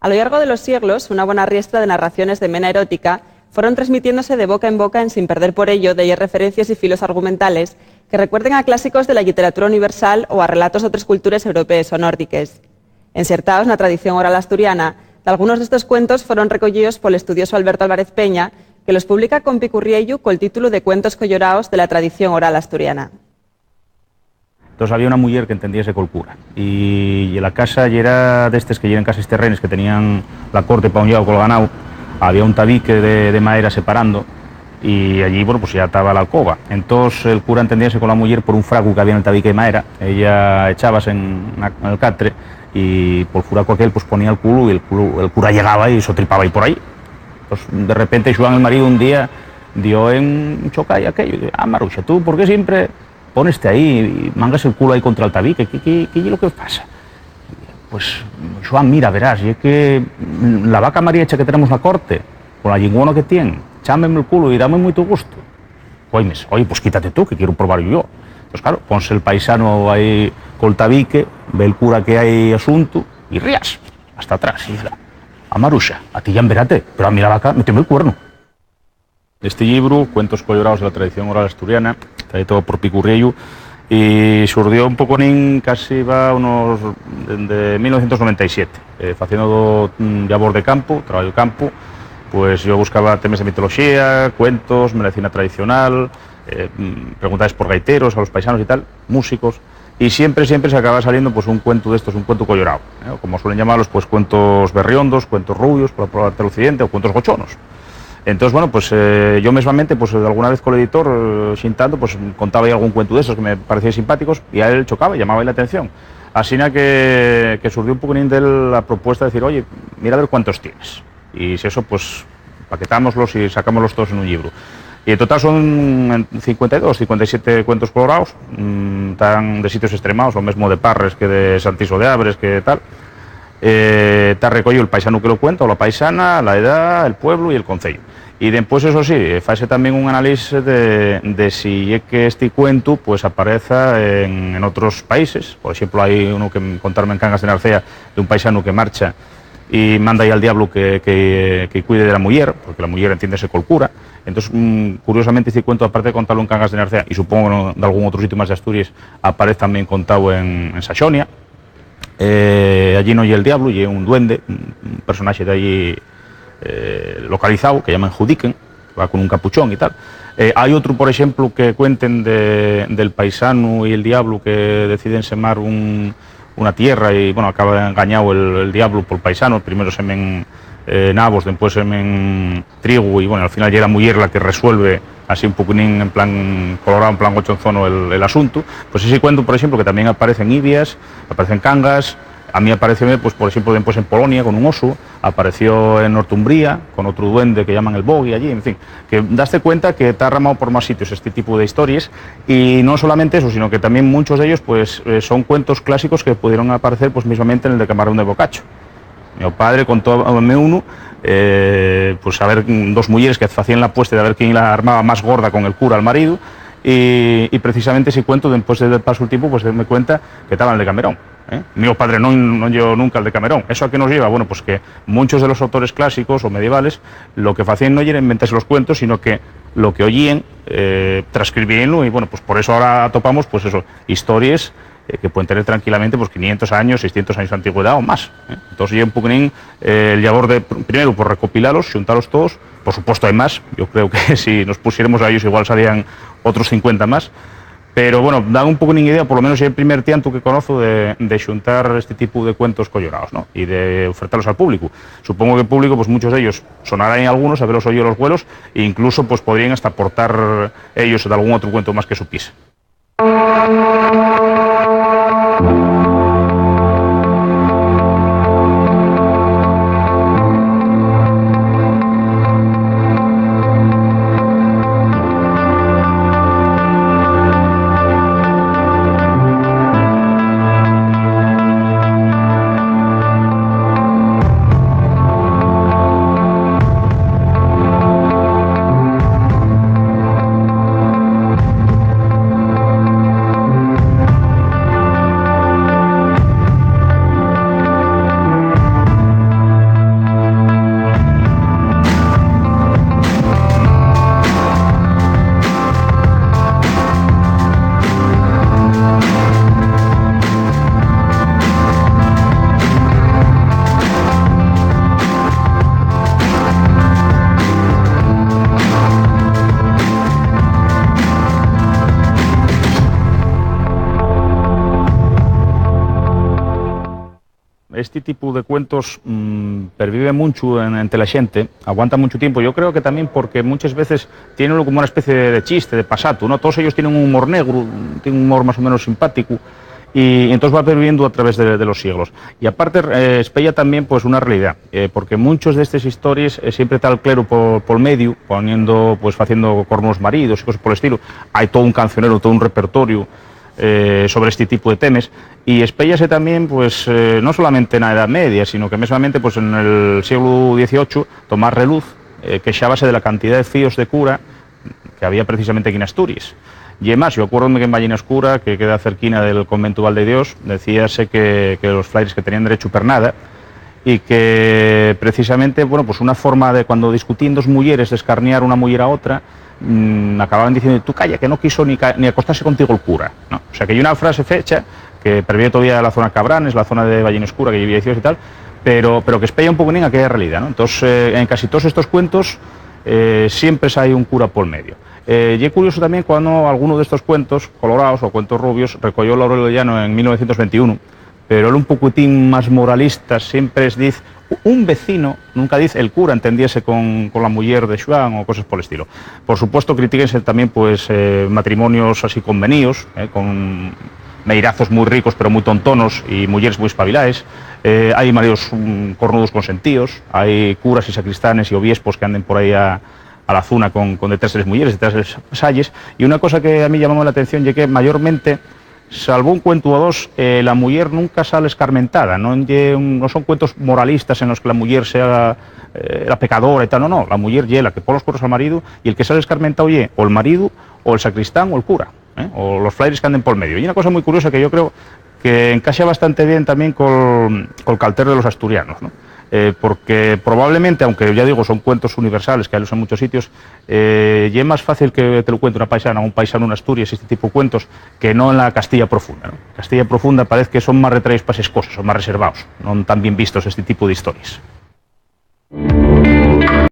A lo largo de los siglos, una buena riestra de narraciones de mena erótica fueron transmitiéndose de boca en boca sin perder por ello de ellas referencias y filos argumentales que recuerden a clásicos de la literatura universal o a relatos de otras culturas europeas o nórdicas. Encertados na tradición oral asturiana, algunos de estos cuentos fueron recollidos por el estudioso Alberto Álvarez Peña, que los publica con picurriello col título de Cuentos colloraos de la tradición oral asturiana. Entonces había una mujer que entendíase col cura y la casa ya era de estos que eran casas terrenes que tenían la corte para un lado col ganado, había un tabique de madera separando y allí, bueno, pues ya estaba la alcoba. Entonces el cura entendíase con la mujer por un fragu que había en el tabique de madera, ella echabas en el catre y por furaco aquel pues ponía el culo y el cura llegaba y se tripaba ahí por ahí. Entonces de repente Joan, el marido, un día dio en un chocay aquello y dice: ah, Maruxa, ¿tú por qué siempre poneste ahí y mangas el culo ahí contra el tabique? ¿Qué es lo que pasa? Pues Joan, mira, verás, y es que la vaca mariecha que tenemos en la corte, con la yingona que tiene, chámeme el culo y dame muy tu gusto. Oye, pues quítate tú, que quiero probar yo. Pues claro, ponse el paisano ahí col tabique, ve el cura que hay asunto y rías hasta atrás y dice: a Maruxa, a ti ya en verate, pero a mí la vaca meteme el cuerno. Este libro, Cuentos colloraos de la tradición oral asturiana, está todo por picurriello y surgió un poco casi va unos de 1997, haciendo labor de campo, trabajo de campo. Pues yo buscaba temas de mitología, cuentos, medicina tradicional, preguntas por gaiteros, a los paisanos y tal, músicos, y siempre se acaba saliendo pues un cuento de estos, un cuento collorao, como suelen llamarlos, pues cuentos berriondos, cuentos rubios, por la parte del occidente, o cuentos gochonos. Entonces, bueno, pues yo mismamente, pues alguna vez con el editor, xintando, pues contaba ahí algún cuento de esos que me parecían simpáticos, y a él chocaba, llamaba ahí la atención. Así que surgió un poco de la propuesta de decir: oye, mira a ver cuántos tienes. Y si eso, pues paquetámoslos y sacámoslos todos en un libro. Y en total son 52, 57 cuentos colorados, tan de sitios extremados, lo mismo de Parres que de Santiso de Abres, que tal. Está recogido el paisano que lo cuenta, o la paisana, la edad, el pueblo y el concello. Y después, eso sí, faise también un análisis de si es que este cuento pues aparece en otros países. Por ejemplo, hay uno que contarme en Cangas de Narcea de un paisano que marcha y manda ahí al diablo que cuide de la mujer, porque la mujer entiéndese col cura. Entonces, curiosamente, este cuento, aparte de contarlo en Cangas de Narcea, y supongo de algún otro sitio más de Asturias, aparece también contado en Saxonia. Allí no hay el diablo, y un duende, un personaje de allí localizado, que llaman Judiquen, va con un capuchón y tal. Hay otro, por ejemplo, que cuenten del paisano y el diablo que deciden semar una tierra y, bueno, acaba engañado el diablo por el paisano. Primero semen nabos, después semen trigo y, bueno, al final llega la mujer la que resuelve así un poquitín en plan colorado, en plan gochonzono el asunto. Pues ese cuento, por ejemplo, que también aparece en Ibias, aparece en Cangas. A mí apareció, pues, por ejemplo, después en Polonia con un oso, apareció en Northumbria con otro duende que llaman el Bogi allí, en fin, que daste cuenta que está ramado por más sitios este tipo de historias. Y no solamente eso, sino que también muchos de ellos pues son cuentos clásicos que pudieron aparecer pues mismamente en el de Camarón de Boccaccio. Mi padre contó a uno, pues a ver, dos mujeres que hacían la apuesta de a ver quién la armaba más gorda con el cura al marido, y precisamente ese cuento, después de paso el tiempo, pues me cuenta que estaba en el de Camerón. Mi padre no llegó nunca al de Camerón. ¿Eso a qué nos lleva? Bueno, pues que muchos de los autores clásicos o medievales lo que hacían no era inventarse los cuentos, sino que lo que oían, transcribíanlo, y bueno, pues por eso ahora topamos, pues eso, historias que pueden tener tranquilamente pues 500 años, 600 años de antigüedad o más. Entonces, yo un poquitín el labor de, primero, por recopilarlos, juntarlos todos. Por supuesto hay más, yo creo que si nos pusiéramos a ellos igual salían otros 50 más. Pero bueno, dan un poco de idea, por lo menos el primer tiempo que conozco de xuntar este tipo de cuentos collorados, ¿no? Y de ofertarlos al público. Supongo que el público, pues muchos de ellos sonarán en algunos, haberlos oído los vuelos, e incluso pues podrían hasta aportar ellos de algún otro cuento más que supiese. este tipo de cuentos pervive mucho entre la xente, aguanta mucho tiempo. Yo creo que también porque muchas veces tienen como una especie de chiste, de pasato, ¿no? Todos ellos tienen un humor negro, tienen un humor más o menos simpático, y entonces va perviviendo a través de los siglos. Y aparte espella también pues una realidad, porque muchos de estas historias siempre está el clero por medio, poniendo, pues haciendo cornos maridos y cosas por el estilo. Hay todo un cancionero, todo un repertorio sobre este tipo de temas, y espéllase también pues no solamente en la Edad Media, sino que mesmamente pues en el siglo XVIII Tomás Reluz queixábase de la cantidad de fíos de cura que había precisamente aquí en Asturias. Y además, yo acuerdo que en Ballina Oscura, que queda cerquina del convento Valde Dios, decíase que los frailes que tenían derecho pernada, y que precisamente, bueno, pues una forma de cuando discutían dos mujeres de escarnear una mujer a otra, acababan diciendo, tú calla, que no quiso ni acostarse contigo el cura, ¿no? O sea, que hay una frase fecha que pervive todavía la zona Cabranes, la zona de Ballina Oscura, que vivía y tal, pero que espella un poco en aquella realidad, ¿no? Entonces, en casi todos estos cuentos siempre hay un cura por medio. Y es curioso también cuando alguno de estos cuentos colorados o cuentos rubios recogió Laurelio Llano en 1921, pero él un poquitín más moralista, siempre dice un vecino, nunca dice el cura, entendiese con la mujer de Xuan o cosas por el estilo. Por supuesto, critíquense también pues matrimonios así convenidos, con meirazos muy ricos pero muy tontonos y mujeres muy espabilaes. Hay maridos cornudos consentidos, hay curas y sacristanes y obiespos que anden por ahí a la zona con detrás de las mujeres, detrás de las salles. Y una cosa que a mí llamó la atención es que mayormente, salvo un cuento o dos, la mujer nunca sale escarmentada, no son cuentos moralistas en los que la mujer sea la pecadora y tal, no, la mujer es la que pone los cuernos al marido, y el que sale escarmentado es o el marido, o el sacristán, o el cura, o los frailes que anden por medio. Y una cosa muy curiosa que yo creo que encaja bastante bien también con el calter de los asturianos, ¿no? Porque probablemente, aunque ya digo, son cuentos universales que hay en muchos sitios, y es más fácil que te lo cuente una paisana o un paisano en Asturias, este tipo de cuentos, que no en la Castilla profunda, ¿no? Castilla profunda parece que son más retraídos para esas cosas, son más reservados, no tan bien vistos este tipo de historias.